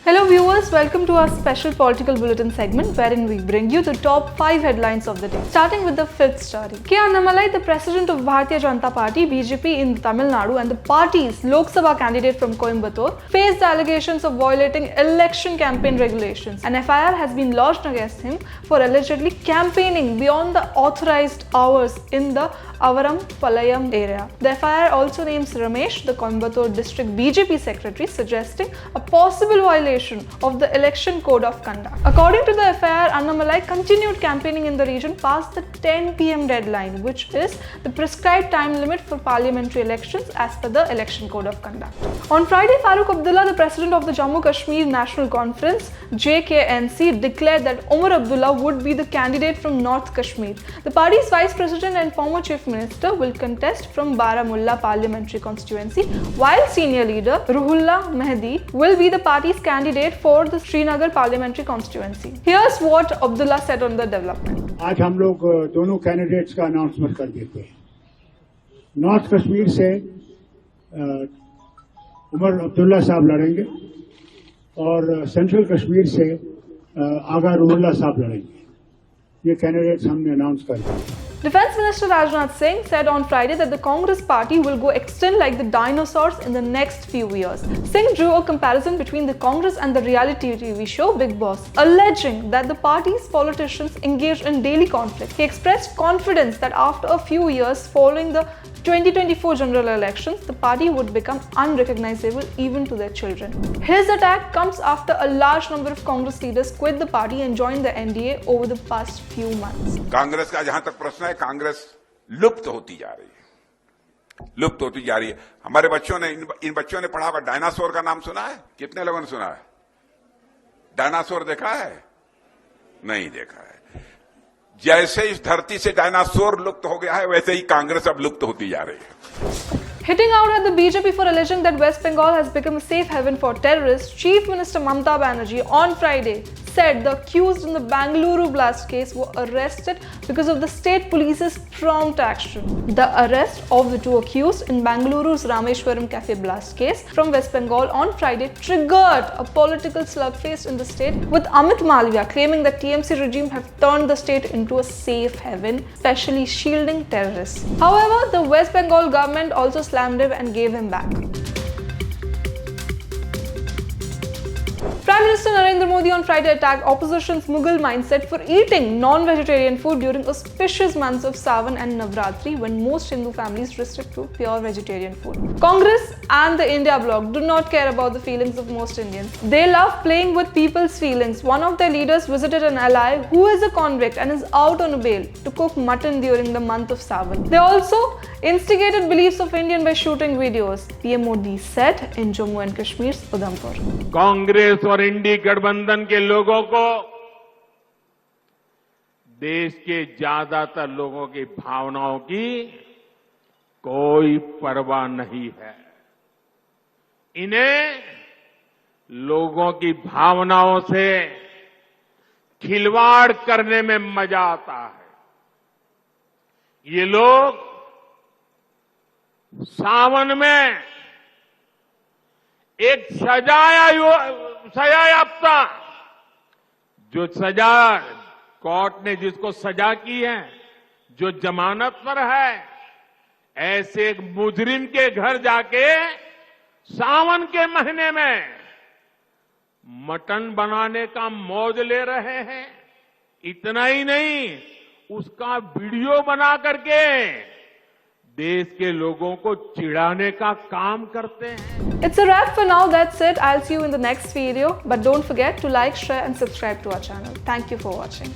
Hello viewers, welcome to our special political bulletin segment wherein we bring you the top 5 headlines of the day. Starting with the fifth story. K. Annamalai, the president of Bharatiya Janata Party (BJP) in Tamil Nadu and the party's Lok Sabha candidate from Coimbatore, faced allegations of violating election campaign regulations. An FIR has been lodged against him for allegedly campaigning beyond the authorized hours in the Avaram Palayam area. The FIR also names Ramesh, the Coimbatore district BJP secretary, suggesting a possible violation of the election code of conduct. According to the FIR, Annamalai continued campaigning in the region past the 10 PM deadline, which is the prescribed time limit for parliamentary elections as per the election code of conduct. On Friday, Farooq Abdullah, the president of the Jammu Kashmir National Conference (JKNC), declared that Omar Abdullah would be the candidate from North Kashmir. The party's vice president and former chief minister will contest from Baramulla parliamentary constituency, while senior leader Ruhullah Mehdi will be the party's candidate for the Srinagar parliamentary constituency. Here's what Abdullah said on the development. आज हम लोग दोनों candidates का announcement कर देते हैं। North Kashmir से उमर अब्दुल्ला साहब लड़ेंगे और सेंट्रल कश्मीर से आगा रुहुल्ला साहब लड़ेंगे। ये कैंडिडेट्स हमने अनाउंस कर दिए। Defense Minister Rajnath Singh said on Friday that the Congress party will go extinct like the dinosaurs in the next few years. Singh drew a comparison between the Congress and the reality TV show Bigg Boss, alleging that the party's politicians engage in daily conflict. He expressed confidence that after a few years following the 2024 general elections, the party would become unrecognizable even to their children. His attack comes after a large number of Congress leaders quit the party and joined the NDA over the past few months. Congress का जहां तक प्रश्न है, कांग्रेस लुप्त होती जा रही है। हमारे बच्चों ने इन बच्चों ने पढ़ा हुआ डायनासोर का नाम सुना है? कितने लोगों ने सुना है? डायनासोर देखा है? नहीं देखा है। जैसे इस धरती से डायनासोर लुप्त हो गया है, वैसे ही कांग्रेस अब लुप्त होती जा रही है। Hitting out at the BJP for alleging that West Bengal has become a safe haven for terrorists, Chief Minister Mamata Banerjee on Friday said the accused in the Bangalore blast case were arrested because of the state police's prompt action. The arrest of the two accused in Bangaluru's Rameshwaram Cafe blast case from West Bengal on Friday triggered a political slugfest in the state, with Amit Malviya claiming that TMC regime have turned the state into a safe haven, specially shielding terrorists. However, the West Bengal government also slammed him and gave him back. Prime Minister Narendra Modi on Friday attacked opposition's Mughal mindset for eating non-vegetarian food during auspicious months of Sawan and Navratri, when most Hindu families restrict to pure vegetarian food. Congress and the India Bloc do not care about the feelings of most Indians. They love playing with people's feelings. One of their leaders visited an ally who is a convict and is out on bail to cook mutton during the month of Sawan. They also instigated beliefs of Indian by shooting videos, PM Modi said in Jammu and Kashmir's Udhampur. Congress और इंडी गठबंधन के लोगों को देश के ज्यादातर लोगों की भावनाओं की कोई परवाह नहीं है। इन्हें लोगों की भावनाओं से खिलवाड़ करने में मजा आता है। ये लोग सावन में एक सजायाफ्ता जो सजा कोर्ट ने जिसको सजा की है, जो जमानत पर है, ऐसे एक मुजरिम के घर जाके सावन के महीने में मटन बनाने का मौज ले रहे हैं। इतना ही नहीं, उसका वीडियो बना करके देश के लोगों को चिढ़ाने का काम करते हैं। It's a wrap for now. That's it. I'll see you in the next video. But don't forget to like, share and subscribe to our channel. Thank you for watching.